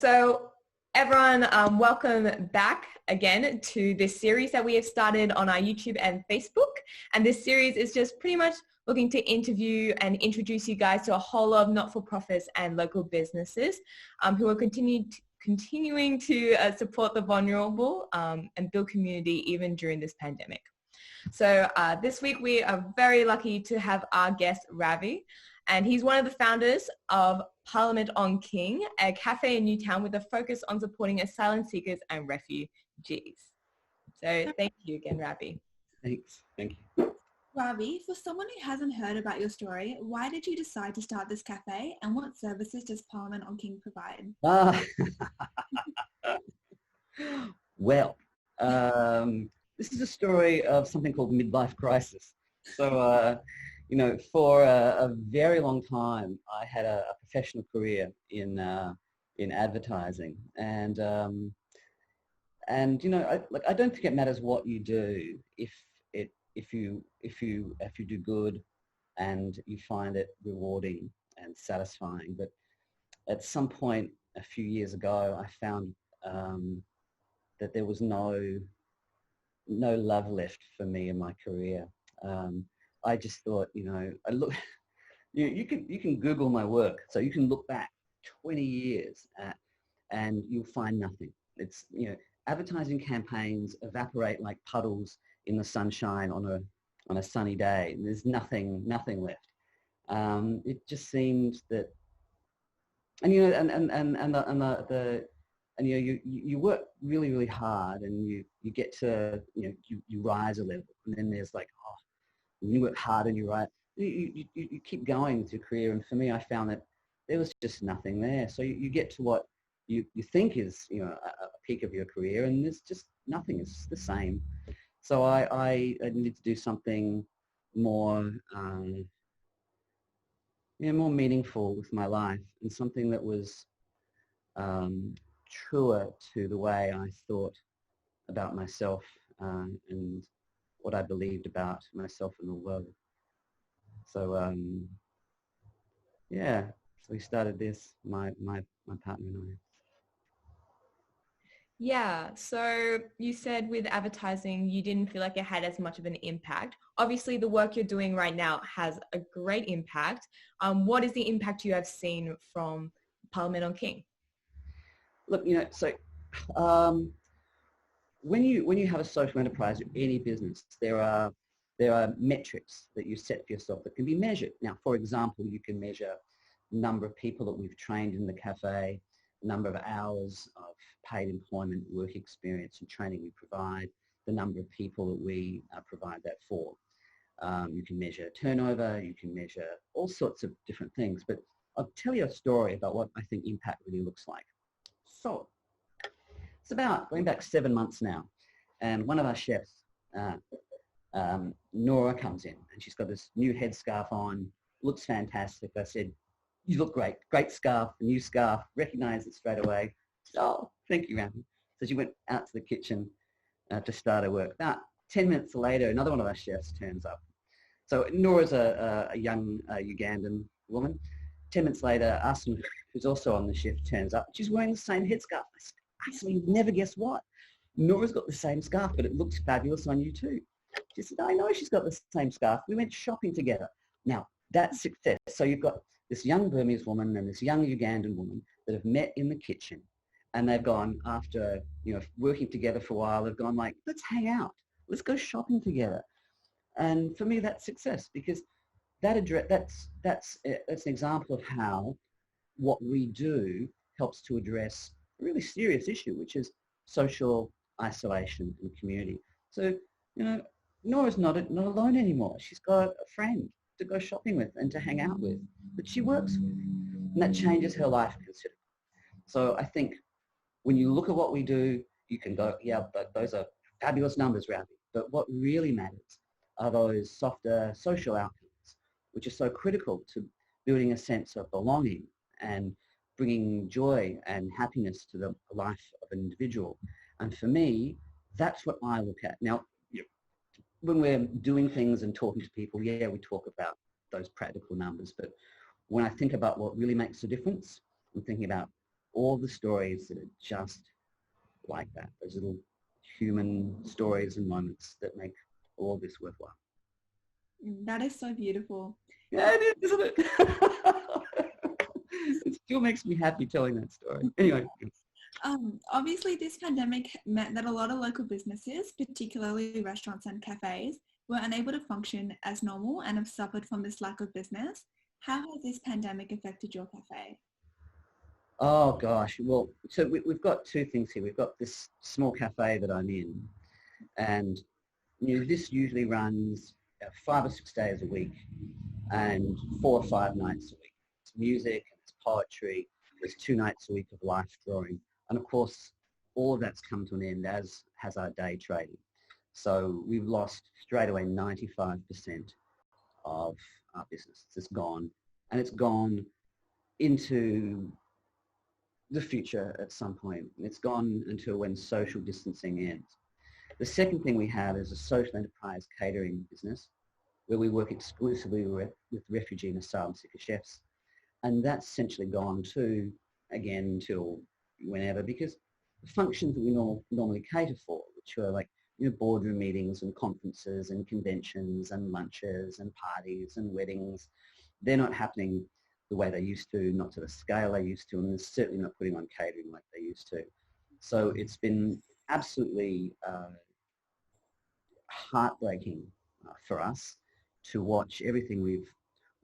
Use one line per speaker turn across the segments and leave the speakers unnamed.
So everyone, welcome back again to this series that we have started on our YouTube and Facebook. And this series is just pretty much looking to interview and introduce you guys to a whole lot of not-for-profits and local businesses who are continuing to support the vulnerable and build community even during this pandemic. So this week we are very lucky to have our guest Ravi, and he's one of the founders of Parliament on King, a cafe in Newtown with a focus on supporting asylum seekers and refugees. So thank you again, Ravi.
Thanks. Thank you.
Ravi, for someone who hasn't heard about your story, why did you decide to start this cafe and what services does Parliament on King provide?
Well, this is a story of something called midlife crisis. So, for a very long time, I had a professional career in advertising, and I don't think it matters what you do if you do good and you find it rewarding and satisfying. But at some point a few years ago, I found that there was no love left for me in my career. I just thought, I look. You can Google my work, so you can look back 20 years and you'll find nothing. It's advertising campaigns evaporate like puddles in the sunshine on a sunny day. There's nothing left. It just seemed that, and you work really, really hard, and you get to you rise a level, and then there's like, you work hard and you rise. You keep going with your career, and for me, I found that there was just nothing there. So you get to what you think is a peak of your career, and there's just nothing. It's the same. So I needed to do something more more meaningful with my life, and something that was truer to the way I thought about myself and what I believed about myself and the world. So so we started this, my partner and I.
Yeah, so you said with advertising, you didn't feel like it had as much of an impact. Obviously, the work you're doing right now has a great impact. What is the impact you have seen from Parliament on King?
Look, when you have a social enterprise or any business, there are metrics that you set for yourself that can be measured. Now, for example, you can measure the number of people that we've trained in the cafe, the number of hours of paid employment, work experience and training we provide, the number of people that we provide that for. You can measure turnover, you can measure all sorts of different things, but I'll tell you a story about what I think impact really looks like. So it's about going back 7 months now, and one of our chefs, Nora, comes in, and she's got this new headscarf on, looks fantastic. I said, "You look great, great scarf, new scarf, recognise it straight away." "Oh, thank you, Ravi." So she went out to the kitchen to start her work. About 10 minutes later, another one of our chefs turns up. So Nora's a young Ugandan woman. 10 minutes later, Arsene, who's also on the shift, turns up. She's wearing the same headscarf. I said, "You'd never guess what? Nora's got the same scarf, but it looks fabulous on you too." She said, "I know she's got the same scarf. We went shopping together." Now, that's success. So you've got this young Burmese woman and this young Ugandan woman that have met in the kitchen, and they've gone, after working together for a while, they've gone like, "Let's hang out. Let's go shopping together." And for me, that's success, because that's an example of how what we do helps to address a really serious issue, which is social isolation in the community. So, Nora's not alone anymore. She's got a friend to go shopping with and to hang out with that she works with. And that changes her life considerably. So I think when you look at what we do, you can go, yeah, but those are fabulous numbers, Ravi. But what really matters are those softer social outcomes, which are so critical to building a sense of belonging and bringing joy and happiness to the life of an individual. And for me, that's what I look at. Now, when we're doing things and talking to people, yeah, we talk about those practical numbers. But when I think about what really makes a difference, I'm thinking about all the stories that are just like that, those little human stories and moments that make all this worthwhile.
That is so beautiful.
Yeah, it is, isn't it? It still makes me happy telling that story. Anyway.
Obviously, this pandemic meant that a lot of local businesses, particularly restaurants and cafes, were unable to function as normal and have suffered from this lack of business. How has this pandemic affected your cafe?
Oh gosh, well, so we've got two things here. We've got this small cafe that I'm in, and this usually runs 5 or 6 days a week and 4 or 5 nights a week. It's music and it's poetry. There's 2 nights a week of life drawing. And of course, all of that's come to an end, as has our day trading. So we've lost straight away 95% of our business. It's gone. And it's gone into the future at some point. It's gone until when social distancing ends. The second thing we have is a social enterprise catering business where we work exclusively with refugee and asylum seeker chefs. And that's essentially gone too, again, until whenever, because the functions that we normally cater for, which are like boardroom meetings and conferences and conventions and lunches and parties and weddings, they're not happening the way they used to, not to the scale they used to, and they're certainly not putting on catering like they used to. So it's been absolutely heartbreaking for us to watch everything we've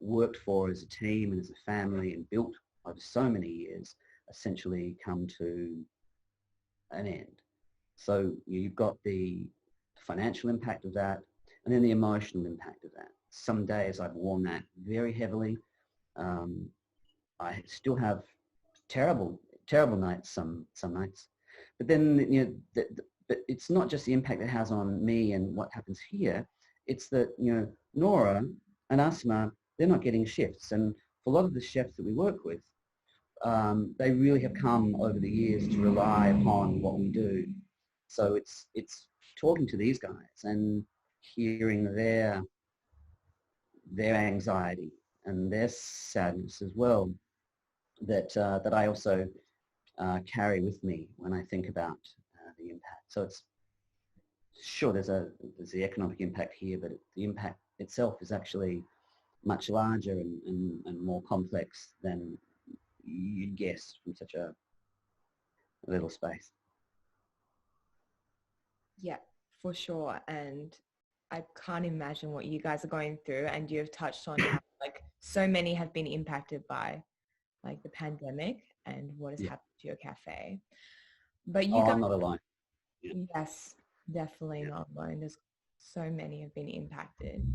worked for as a team and as a family and built over so many years essentially come to an end. So you've got the financial impact of that and then the emotional impact of that. Some days I've worn that very heavily. I still have terrible nights some nights, but then but it's not just the impact it has on me and what happens here. It's that Nora and Asma, they're not getting shifts, and for a lot of the chefs that we work with, they really have come over the years to rely upon what we do. So it's talking to these guys and hearing their anxiety and their sadness as well that I also carry with me when I think about the impact. So it's sure there's the economic impact here, but the impact itself is actually much larger and more complex than you'd guess from such a little space.
Yeah, for sure. And I can't imagine what you guys are going through, and you have touched on how like so many have been impacted by like the pandemic and what has happened to your cafe. But you guys,
I'm not alone.
yes, definitely not alone. There's so many have been impacted.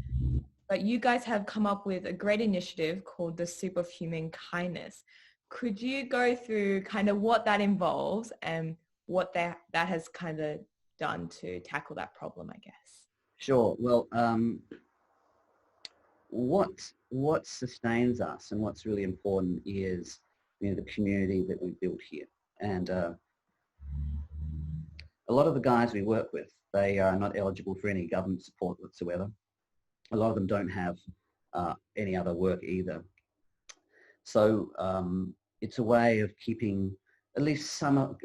But you guys have come up with a great initiative called the Soup of Human Kindness. Could you go through kind of what that involves and what that has kind of done to tackle that problem, I guess?
Sure. Well, what sustains us and what's really important is the community that we've built here. And a lot of the guys we work with, they are not eligible for any government support whatsoever. A lot of them don't have any other work either. So it's a way of keeping at least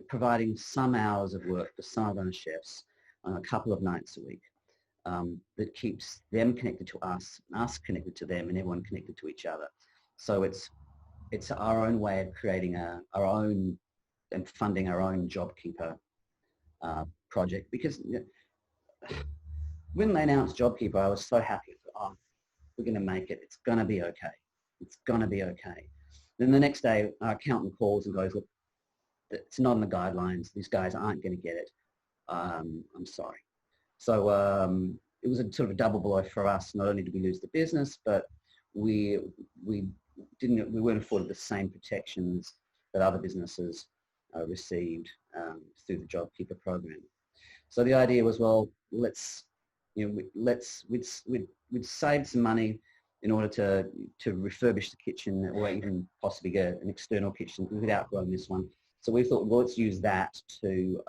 providing some hours of work for some of our chefs a couple of nights a week that keeps them connected to us connected to them, and everyone connected to each other. So it's our own way of creating our own and funding our own JobKeeper project, because when they announced JobKeeper, I was so happy. Oh, we're going to make it. It's going to be okay. It's going to be okay. Then the next day, our accountant calls and goes, look, it's not in the guidelines. These guys aren't going to get it. I'm sorry. So it was a sort of a double blow for us. Not only did we lose the business, but we weren't afforded the same protections that other businesses received through the JobKeeper program. So the idea was, well, we'd save some money in order to refurbish the kitchen, or even possibly get an external kitchen. We'd outgrown this one. So we thought, well, let's use that to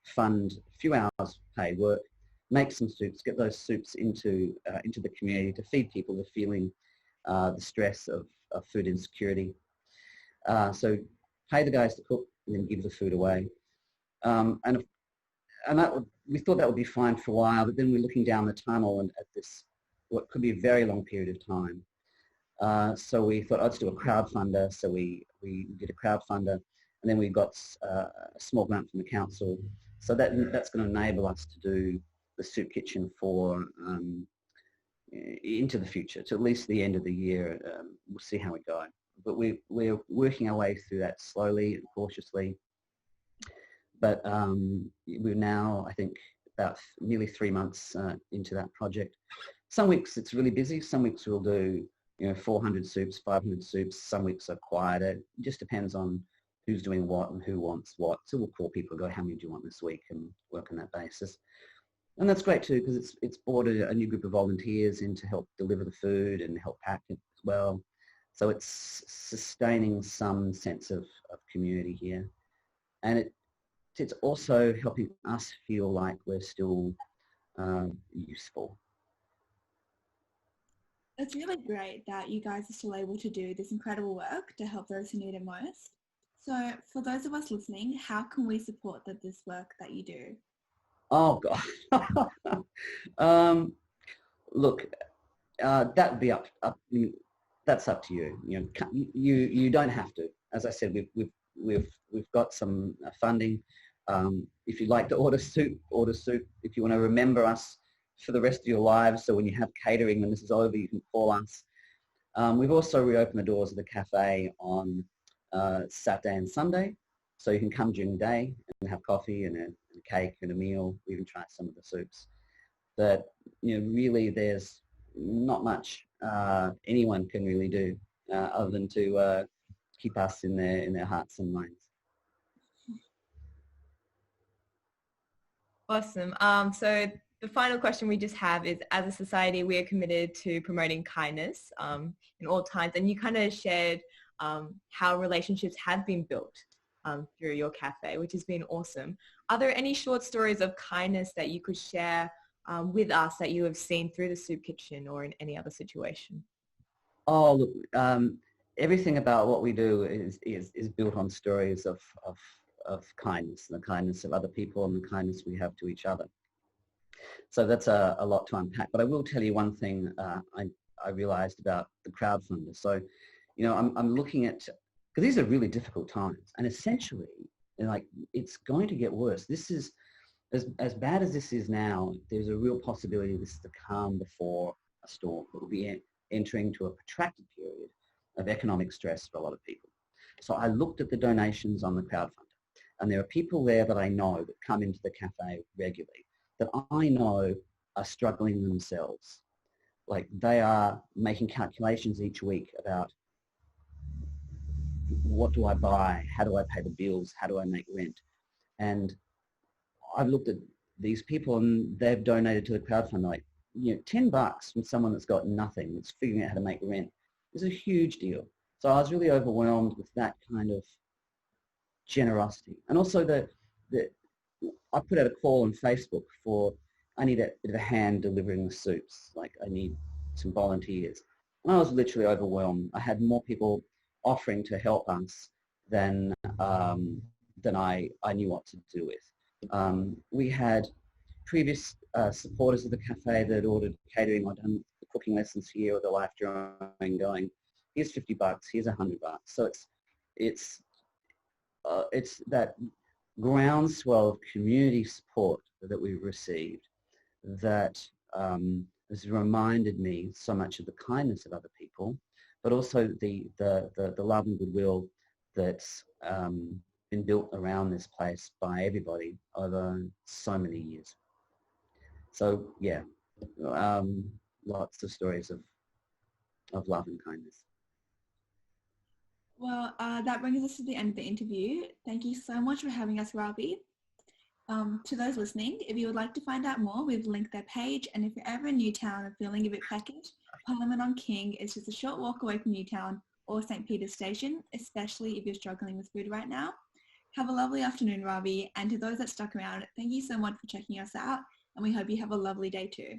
fund a few hours paid work, make some soups, get those soups into the community to feed people who are feeling the stress of food insecurity. So pay the guys to cook, and then give the food away. And we thought that would be fine for a while, but then we're looking down the tunnel and at this, what could be a very long period of time. So we thought, let's do a crowdfunder. So we did a crowdfunder, and then we got a small grant from the council. So that's going to enable us to do the soup kitchen for into the future, to at least the end of the year. We'll see how we go. But we're working our way through that slowly and cautiously. But we're now, I think, about nearly 3 months into that project. Some weeks it's really busy. Some weeks we'll do 400 soups, 500 soups. Some weeks are quieter. It just depends on who's doing what and who wants what. So we'll call people and go, how many do you want this week, and work on that basis. And that's great too, because it's brought a new group of volunteers in to help deliver the food and help pack it as well. So it's sustaining some sense of community here. And it's also helping us feel like we're still useful.
It's really great that you guys are still able to do this incredible work to help those who need it most. So for those of us listening, how can we support this work that you do?
Oh God. Look, that would be up. That's up to you. You don't have to. As I said, we've got some funding. If you'd like to order soup, order soup. If you want to remember us for the rest of your lives, so when you have catering, when this is over, you can call us. We've also reopened the doors of the cafe on Saturday and Sunday, so you can come during the day and have coffee and a cake and a meal. We even try some of the soups. But really, there's not much anyone can really do other than to keep us in their hearts and minds.
Awesome. So the final question we just have is, as a society, we are committed to promoting kindness in all times. And you kind of shared how relationships have been built through your cafe, which has been awesome. Are there any short stories of kindness that you could share with us that you have seen through the soup kitchen or in any other situation?
Oh, look, everything about what we do is built on stories of kindness, and the kindness of other people and the kindness we have to each other. So that's a lot to unpack. But I will tell you one thing I realized about the crowdfunder. So, I'm looking at, because these are really difficult times, and essentially, it's going to get worse. This is, as bad as this is now, there's a real possibility this is the calm before a storm. It will be entering to a protracted period of economic stress for a lot of people. So I looked at the donations on the crowdfunder, and there are people there that I know that come into the cafe regularly that I know are struggling themselves. Like, they are making calculations each week about, what do I buy? How do I pay the bills? How do I make rent? And I've looked at these people, and they've donated to the crowdfund like, $10 from someone that's got nothing, that's figuring out how to make rent, is a huge deal. So I was really overwhelmed with that kind of generosity. And also I put out a call on Facebook for, I need a bit of a hand delivering the soups. Like, I need some volunteers. And I was literally overwhelmed. I had more people offering to help us than I knew what to do with. We had previous supporters of the cafe that ordered catering or done the cooking lessons here or the life drawing, going, here's $50, here's $100. So it's that groundswell of community support that we've received that has reminded me so much of the kindness of other people, but also the love and goodwill that's been built around this place by everybody over so many years. So yeah, lots of stories of love and kindness.
Well, that brings us to the end of the interview. Thank you so much for having us, Ravi. To those listening, if you would like to find out more, we've linked their page, and if you're ever in Newtown and feeling a bit peckish, Parliament on King is just a short walk away from Newtown or St. Peter's Station, especially if you're struggling with food right now. Have a lovely afternoon, Ravi, and to those that stuck around, thank you so much for checking us out, and we hope you have a lovely day too.